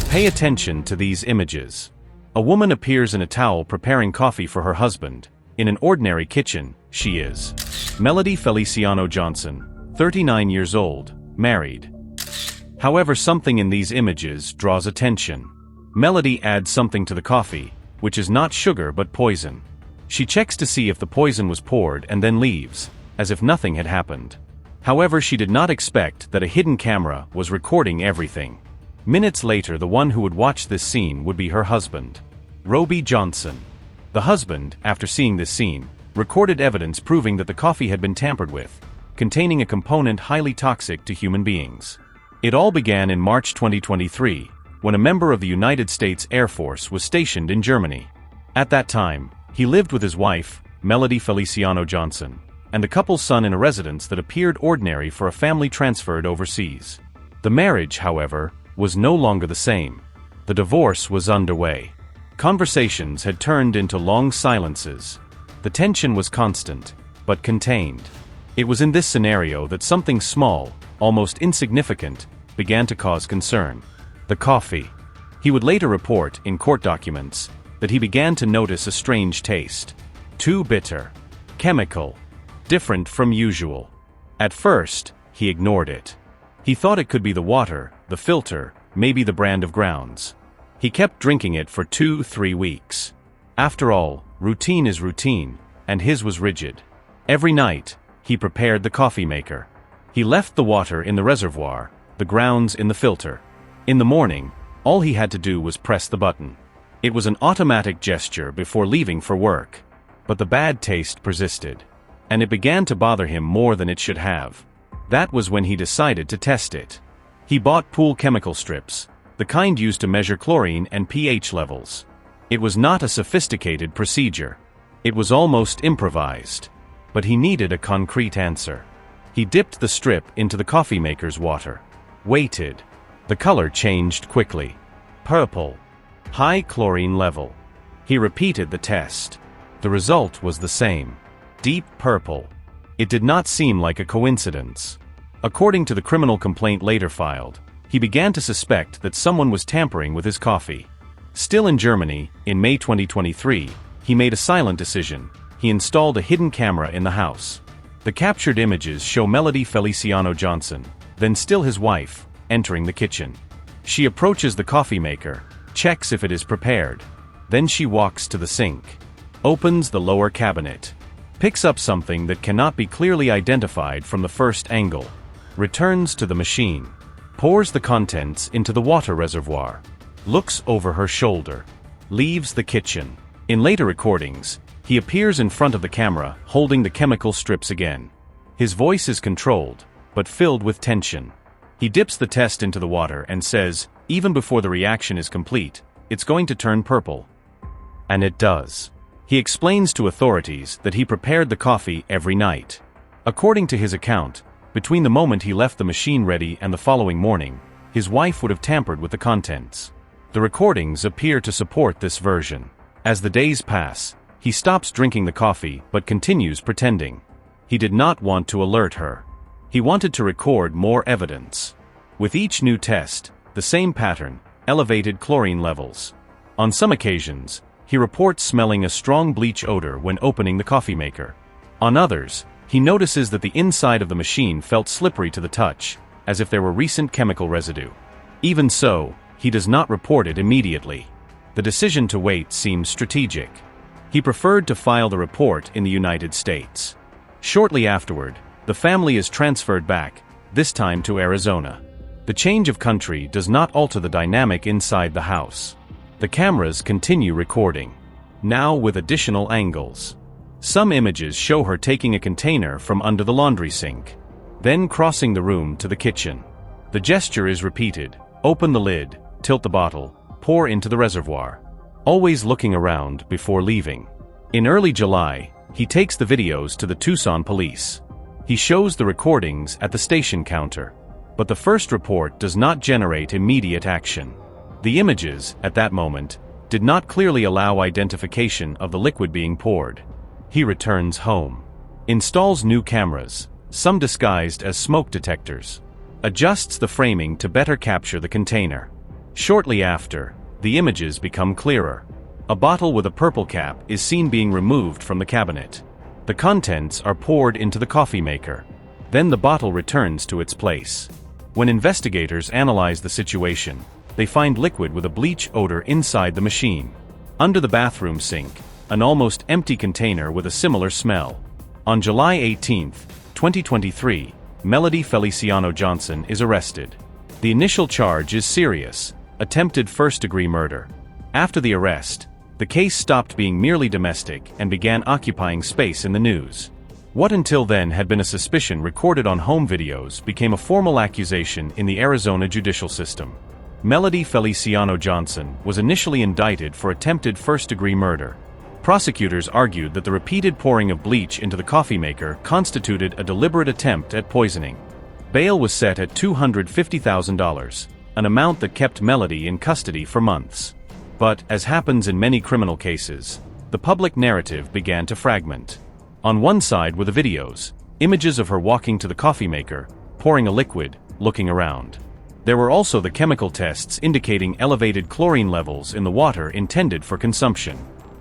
Pay attention to these images. A woman appears in a towel preparing coffee for her husband. In an ordinary kitchen, she is Melody Feliciano Johnson, 39 years old, married. However, something in these images draws attention. Melody adds something to the coffee, which is not sugar but poison. She checks to see if the poison was poured and then leaves, as if nothing had happened. However, she did not expect that a hidden camera was recording everything. Minutes later, the one who would watch this scene would be her husband, Roby Johnson. The husband, after seeing this scene, recorded evidence proving that the coffee had been tampered with, containing a component highly toxic to human beings. It all began in March 2023, when a member of the United States Air Force was stationed in Germany. At that time, he lived with his wife, Melody Feliciano Johnson, and the couple's son in a residence that appeared ordinary for a family transferred overseas. The marriage, however, was no longer the same. The divorce was underway. Conversations had turned into long silences. The tension was constant, but contained. It was in this scenario that something small, almost insignificant, began to cause concern. The coffee. He would later report, in court documents, that he began to notice a strange taste. Too bitter. Chemical. Different from usual. At first, he ignored it. He thought it could be the water, the filter, maybe the brand of grounds. He kept drinking it for 2-3 weeks. After all, routine is routine, and his was rigid. Every night, he prepared the coffee maker. He left the water in the reservoir, the grounds in the filter. In the morning, all he had to do was press the button. It was an automatic gesture before leaving for work. But the bad taste persisted, and it began to bother him more than it should have. That was when he decided to test it. He bought pool chemical strips, the kind used to measure chlorine and pH levels. It was not a sophisticated procedure. It was almost improvised. But he needed a concrete answer. He dipped the strip into the coffee maker's water. Waited. The color changed quickly. Purple. High chlorine level. He repeated the test. The result was the same. Deep purple. It did not seem like a coincidence. According to the criminal complaint later filed, he began to suspect that someone was tampering with his coffee. Still in Germany, in May 2023, he made a silent decision. He installed a hidden camera in the house. The captured images show Melody Feliciano Johnson, then still his wife, entering the kitchen. She approaches the coffee maker, checks if it is prepared. Then she walks to the sink, opens the lower cabinet, picks up something that cannot be clearly identified from the first angle, returns to the machine, pours the contents into the water reservoir, looks over her shoulder, leaves the kitchen. In later recordings, he appears in front of the camera, holding the chemical strips again. His voice is controlled, but filled with tension. He dips the test into the water and says, even before the reaction is complete, it's going to turn purple. And it does. He explains to authorities that he prepared the coffee every night. According to his account, between the moment he left the machine ready and the following morning, his wife would have tampered with the contents. The recordings appear to support this version. As the days pass, he stops drinking the coffee but continues pretending. He did not want to alert her. He wanted to record more evidence. With each new test, the same pattern, elevated chlorine levels. On some occasions, he reports smelling a strong bleach odor when opening the coffee maker. On others, he notices that the inside of the machine felt slippery to the touch, as if there were recent chemical residue. Even so, he does not report it immediately. The decision to wait seems strategic. He preferred to file the report in the United States. Shortly afterward, the family is transferred back, this time to Arizona. The change of country does not alter the dynamic inside the house. The cameras continue recording, now with additional angles. Some images show her taking a container from under the laundry sink, then crossing the room to the kitchen. The gesture is repeated: open the lid, tilt the bottle, pour into the reservoir. Always looking around before leaving. In early July, he takes the videos to the Tucson police. He shows the recordings at the station counter. But the first report does not generate immediate action. The images, at that moment, did not clearly allow identification of the liquid being poured. He returns home. Installs new cameras, some disguised as smoke detectors. Adjusts the framing to better capture the container. Shortly after, the images become clearer. A bottle with a purple cap is seen being removed from the cabinet. The contents are poured into the coffee maker. Then the bottle returns to its place. When investigators analyze the situation, they find liquid with a bleach odor inside the machine. Under the bathroom sink, an almost empty container with a similar smell. On July 18, 2023, Melody Feliciano Johnson is arrested. The initial charge is serious, attempted first-degree murder. After the arrest, the case stopped being merely domestic and began occupying space in the news. What until then had been a suspicion recorded on home videos became a formal accusation in the Arizona judicial system. Melody Feliciano Johnson was initially indicted for attempted first-degree murder. Prosecutors argued that the repeated pouring of bleach into the coffee maker constituted a deliberate attempt at poisoning. Bail was set at $250,000, an amount that kept Melody in custody for months. But, as happens in many criminal cases, the public narrative began to fragment. On one side were the videos, images of her walking to the coffee maker, pouring a liquid, looking around. There were also the chemical tests indicating elevated chlorine levels in the water intended for consumption.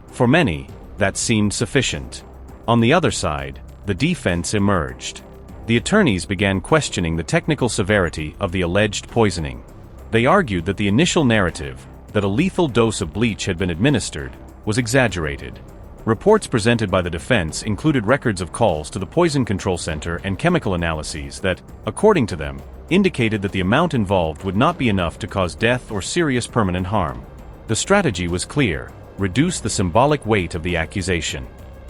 For many, that seemed sufficient. On the other side, the defense emerged. The attorneys began questioning the technical severity of the alleged poisoning. They argued that the initial narrative, that a lethal dose of bleach had been administered, was exaggerated. Reports presented by the defense included records of calls to the Poison Control Center and chemical analyses that, according to them, indicated that the amount involved would not be enough to cause death or serious permanent harm. The strategy was clear: reduce the symbolic weight of the accusation.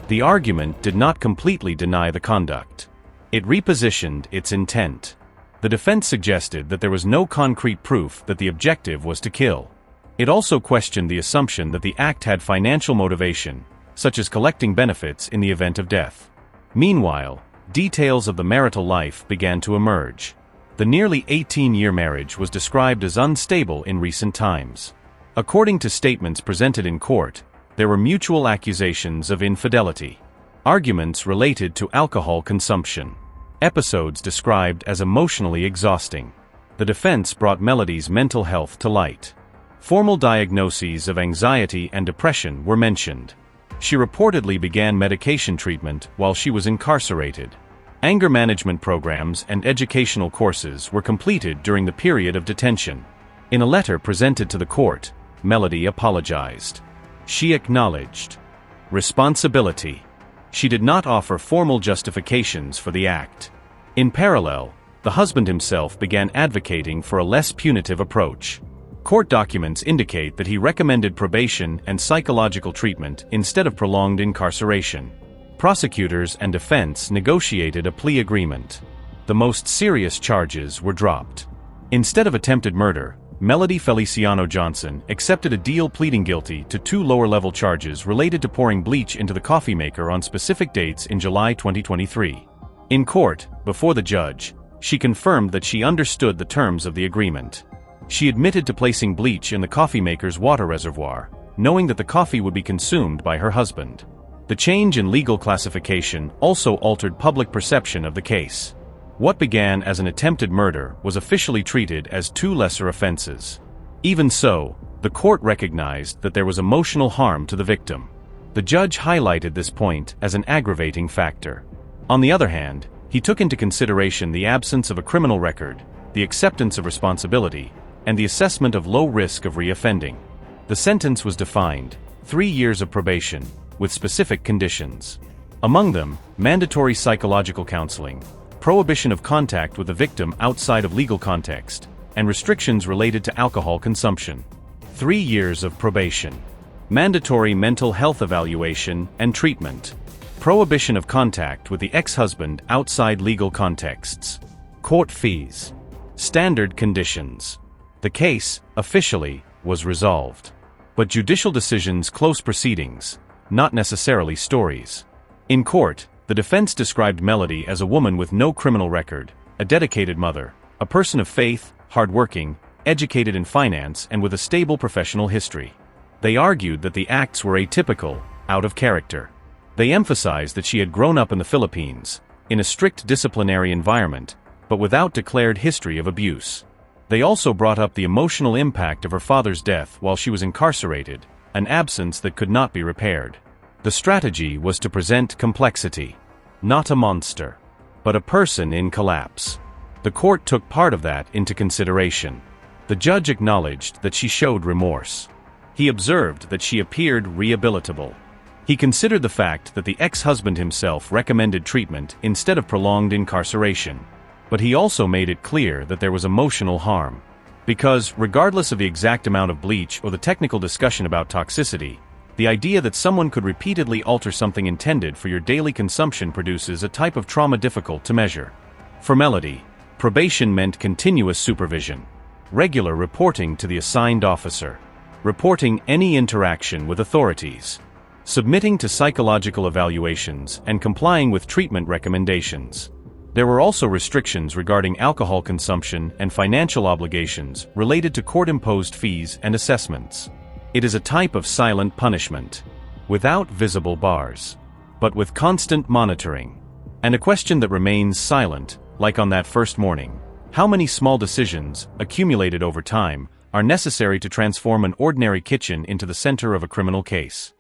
The argument did not completely deny the conduct. It repositioned its intent. The defense suggested that there was no concrete proof that the objective was to kill. It also questioned the assumption that the act had financial motivation, such as collecting benefits in the event of death. Meanwhile, details of the marital life began to emerge. The nearly 18-year marriage was described as unstable in recent times. According to statements presented in court, there were mutual accusations of infidelity. Arguments related to alcohol consumption. Episodes described as emotionally exhausting. The defense brought Melody's mental health to light. Formal diagnoses of anxiety and depression were mentioned. She reportedly began medication treatment while she was incarcerated. Anger management programs and educational courses were completed during the period of detention. In a letter presented to the court, Melody apologized. She acknowledged responsibility. She did not offer formal justifications for the act. In parallel, the husband himself began advocating for a less punitive approach. Court documents indicate that he recommended probation and psychological treatment instead of prolonged incarceration. Prosecutors and defense negotiated a plea agreement. The most serious charges were dropped. Instead of attempted murder, Melody Feliciano Johnson accepted a deal pleading guilty to 2 lower-level charges related to pouring bleach into the coffee maker on specific dates in July 2023. In court, before the judge, she confirmed that she understood the terms of the agreement. She admitted to placing bleach in the coffee maker's water reservoir, knowing that the coffee would be consumed by her husband. The change in legal classification also altered public perception of the case. What began as an attempted murder was officially treated as 2 lesser offenses. Even so, the court recognized that there was emotional harm to the victim. The judge highlighted this point as an aggravating factor. On the other hand, he took into consideration the absence of a criminal record, the acceptance of responsibility, and the assessment of low risk of reoffending. The sentence was defined: 3 years of probation, with specific conditions. Among them, mandatory psychological counseling, prohibition of contact with the victim outside of legal context, and restrictions related to alcohol consumption. 3 years of probation. Mandatory mental health evaluation and treatment. Prohibition of contact with the ex-husband outside legal contexts. Court fees. Standard conditions. The case, officially, was resolved. But judicial decisions close proceedings, not necessarily stories. In court, the defense described Melody as a woman with no criminal record, a dedicated mother, a person of faith, hardworking, educated in finance and with a stable professional history. They argued that the acts were atypical, out of character. They emphasized that she had grown up in the Philippines, in a strict disciplinary environment, but without declared history of abuse. They also brought up the emotional impact of her father's death while she was incarcerated, an absence that could not be repaired. The strategy was to present complexity. Not a monster, but a person in collapse. The court took part of that into consideration. The judge acknowledged that she showed remorse. He observed that she appeared rehabilitable. He considered the fact that the ex-husband himself recommended treatment instead of prolonged incarceration. But he also made it clear that there was emotional harm. Because, regardless of the exact amount of bleach or the technical discussion about toxicity, the idea that someone could repeatedly alter something intended for your daily consumption produces a type of trauma difficult to measure. For Melody, probation meant continuous supervision, regular reporting to the assigned officer, reporting any interaction with authorities, submitting to psychological evaluations, and complying with treatment recommendations. There were also restrictions regarding alcohol consumption and financial obligations related to court-imposed fees and assessments. It is a type of silent punishment, without visible bars, but with constant monitoring. And a question that remains silent, like on that first morning: how many small decisions, accumulated over time, are necessary to transform an ordinary kitchen into the center of a criminal case?